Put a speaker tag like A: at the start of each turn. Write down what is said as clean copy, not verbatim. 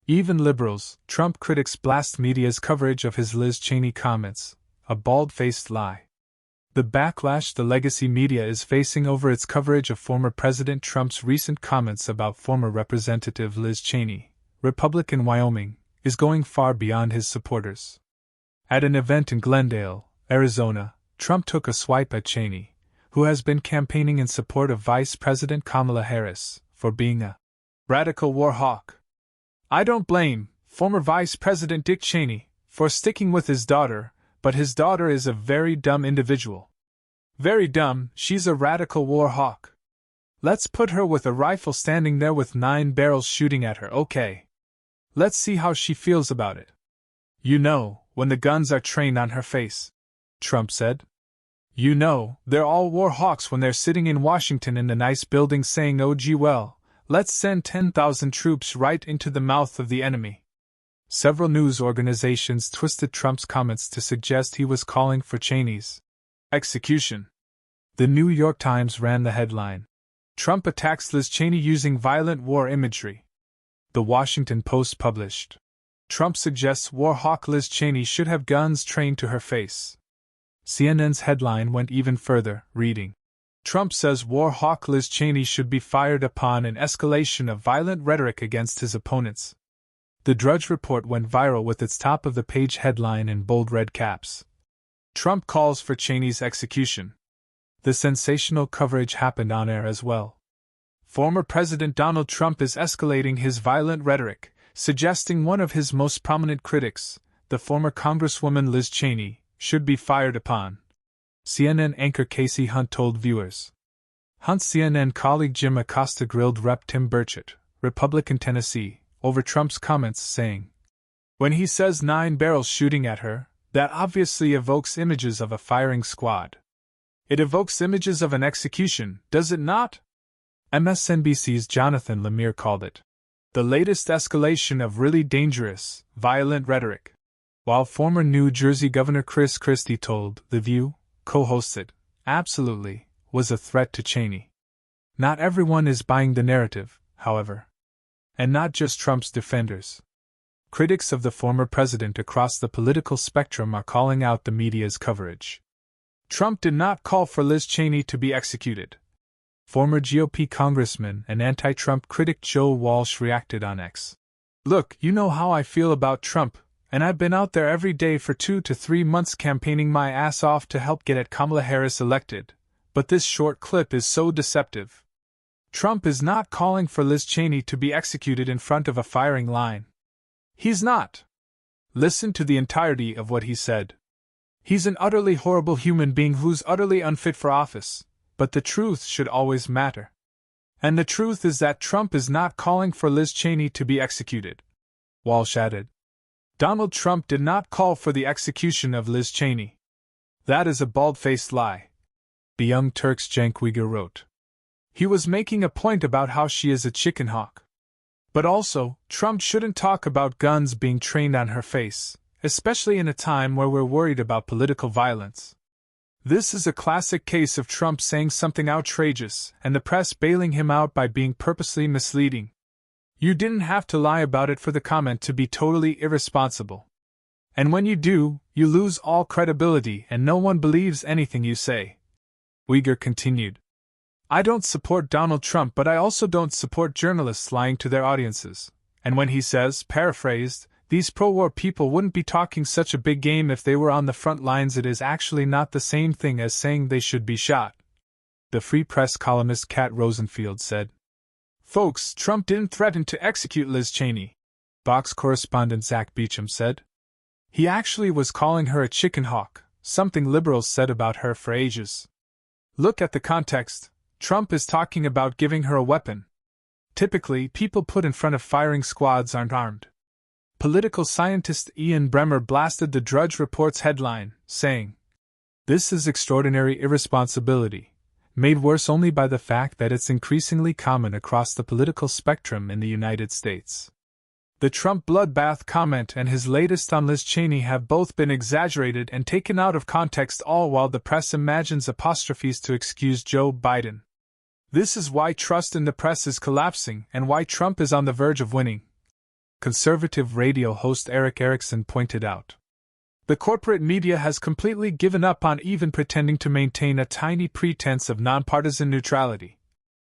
A: Even liberals, Trump critics blast media's coverage of his Liz Cheney comments, a bald-faced lie. The backlash the legacy media is facing over its coverage of former President Trump's recent comments about former Representative Liz Cheney, Republican Wyoming, is going far beyond his supporters. At an event in Glendale, Arizona, Trump took a swipe at Cheney, who has been campaigning in support of Vice President Kamala Harris, for being a radical war hawk. I don't blame former Vice President Dick Cheney for sticking with his daughter, but his daughter is a very dumb individual. Very dumb, she's a radical war hawk. Let's put her with a rifle standing there with 9 barrels shooting at her, okay? Let's see how she feels about it. You know, when the guns are trained on her face, Trump said. You know, they're all war hawks when they're sitting in Washington in the nice building saying, oh gee well, let's send 10,000 troops right into the mouth of the enemy. Several news organizations twisted Trump's comments to suggest he was calling for Cheney's execution. The New York Times ran the headline, Trump attacks Liz Cheney using violent war imagery. The Washington Post published, Trump suggests war hawk Liz Cheney should have guns trained to her face. CNN's headline went even further, reading, Trump says war hawk Liz Cheney should be fired upon an escalation of violent rhetoric against his opponents. The Drudge Report went viral with its top-of-the-page headline in bold red caps. Trump calls for Cheney's execution. The sensational coverage happened on air as well. Former President Donald Trump is escalating his violent rhetoric, suggesting one of his most prominent critics, the former Congresswoman Liz Cheney, should be fired upon. CNN anchor Casey Hunt told viewers. Hunt's CNN colleague Jim Acosta grilled Rep. Tim Burchett, Republican Tennessee, over Trump's comments, saying, when he says 9 barrels shooting at her, that obviously evokes images of a firing squad. It evokes images of an execution, does it not? MSNBC's Jonathan Lemire called it the latest escalation of really dangerous, violent rhetoric. While former New Jersey Governor Chris Christie told The View, co-hosts it, absolutely, was a threat to Cheney. Not everyone is buying the narrative, however. And not just Trump's defenders. Critics of the former president across the political spectrum are calling out the media's coverage. Trump did not call for Liz Cheney to be executed. Former GOP congressman and anti-Trump critic Joe Walsh reacted on X. Look, you know how I feel about Trump, and I've been out there every day for 2 to 3 months campaigning my ass off to help get Kamala Harris elected, but this short clip is so deceptive. Trump is not calling for Liz Cheney to be executed in front of a firing line. He's not. Listen to the entirety of what he said. He's an utterly horrible human being who's utterly unfit for office, but the truth should always matter. And the truth is that Trump is not calling for Liz Cheney to be executed. Walsh added. Donald Trump did not call for the execution of Liz Cheney. That is a bald-faced lie. The Young Turks Cenk Uygur wrote. He was making a point about how she is a chicken hawk. But also, Trump shouldn't talk about guns being trained on her face, especially in a time where we're worried about political violence. This is a classic case of Trump saying something outrageous and the press bailing him out by being purposely misleading. You didn't have to lie about it for the comment to be totally irresponsible. And when you do, you lose all credibility and no one believes anything you say. Uygur continued. I don't support Donald Trump, but I also don't support journalists lying to their audiences. And when he says, paraphrased, these pro-war people wouldn't be talking such a big game if they were on the front lines, it is actually not the same thing as saying they should be shot. The Free Press columnist Kat Rosenfield said. Folks, Trump didn't threaten to execute Liz Cheney. Vox correspondent Zach Beecham said. He actually was calling her a chicken hawk, something liberals said about her for ages. Look at the context. Trump is talking about giving her a weapon. Typically, people put in front of firing squads aren't armed. Political scientist Ian Bremmer blasted the Drudge Report's headline, saying, this is extraordinary irresponsibility, made worse only by the fact that it's increasingly common across the political spectrum in the United States. The Trump bloodbath comment and his latest on Liz Cheney have both been exaggerated and taken out of context, all while the press imagines apostrophes to excuse Joe Biden. This is why trust in the press is collapsing and why Trump is on the verge of winning. conservative radio host Eric Erickson pointed out. The corporate media has completely given up on even pretending to maintain a tiny pretense of nonpartisan neutrality.